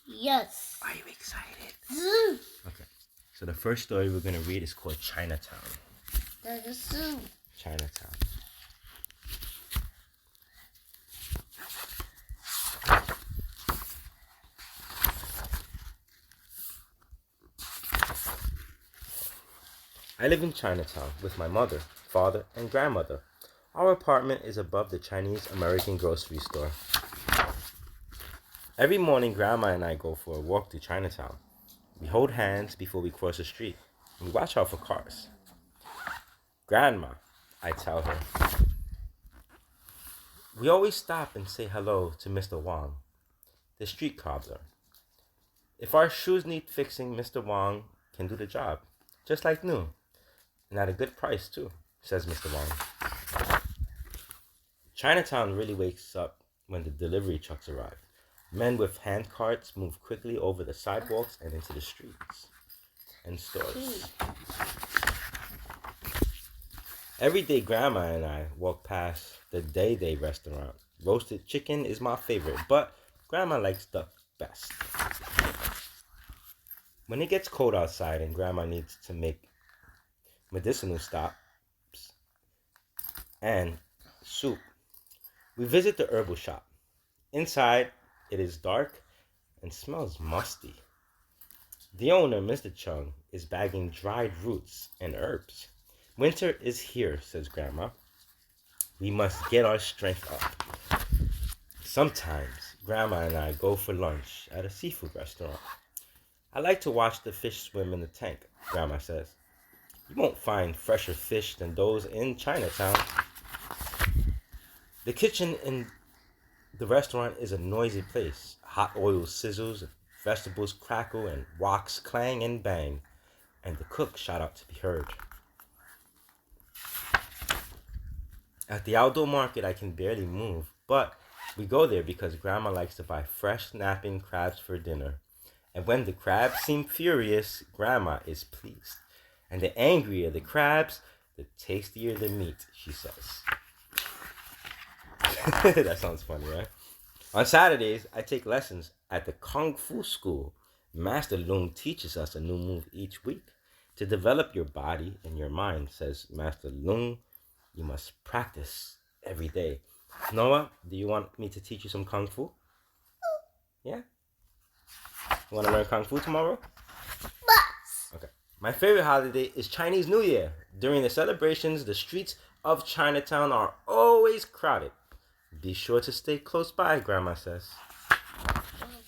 Yes. Are you excited? Zoo. Okay. So the first story we're going to read is called Chinatown. There's a zoo. Chinatown. I live in Chinatown with my mother, father, and grandmother. Our apartment is above the Chinese-American grocery store. Every morning, Grandma and I go for a walk to Chinatown. We hold hands before we cross the street. We watch out for cars. Grandma, I tell her, we always stop and say hello to Mr. Wang, the street cobbler. If our shoes need fixing, Mr. Wang can do the job, just like new. And at a good price, too, says Mr. Wang. Chinatown really wakes up when the delivery trucks arrive. Men with hand carts move quickly over the sidewalks and into the streets and stores. Every day, Grandma and I walk past the Day Day restaurant. Roasted chicken is my favorite, but Grandma likes duck best. When it gets cold outside and Grandma needs to make medicinal stops and soup, we visit the herbal shop. Inside, it is dark and smells musty. The owner, Mr. Chung, is bagging dried roots and herbs. Winter is here, says Grandma. We must get our strength up. Sometimes, Grandma and I go for lunch at a seafood restaurant. I like to watch the fish swim in the tank, Grandma says. You won't find fresher fish than those in Chinatown. The kitchen in the restaurant is a noisy place. Hot oil sizzles, vegetables crackle, and woks clang and bang, and the cook shout out to be heard. At the outdoor market, I can barely move, but we go there because Grandma likes to buy fresh snapping crabs for dinner. And when the crabs seem furious, Grandma is pleased. And the angrier the crabs, the tastier the meat, she says. That sounds funny, right? On Saturdays, I take lessons at the Kung Fu school. Master Lung teaches us a new move each week. To develop your body and your mind, says Master Lung, you must practice every day. Noah, do you want me to teach you some Kung Fu? Yeah? You want to learn Kung Fu tomorrow? Bus. Okay. My favorite holiday is Chinese New Year. During the celebrations, the streets of Chinatown are always crowded. Be sure to stay close by, Grandma says.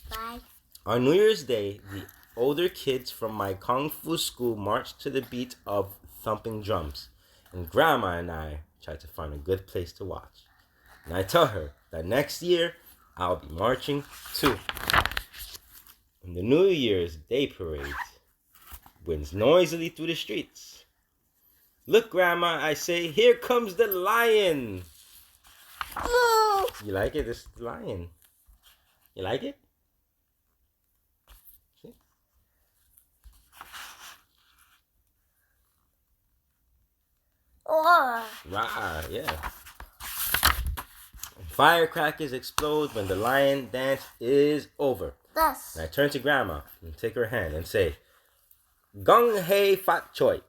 Bye. On New Year's Day, the older kids from my Kung Fu school march to the beat of thumping drums. And Grandma and I try to find a good place to watch. And I tell her that next year, I'll be marching too. And the New Year's Day parade winds noisily through the streets. Look, Grandma, I say, here comes the lion. Moo. You like it? This is the lion. You like it? See? Or. Rah, yeah. Firecrackers explode when the lion dance is over. Bus. And I turn to Grandma and take her hand and say, Gong Hei Fat Choi,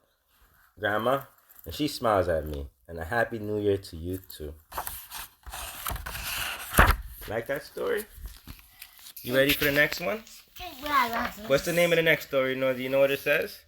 Grandma. And she smiles at me. And a Happy New Year to you too. Like that story? You ready for the next one? What's the name of the next story? Do you know what it says?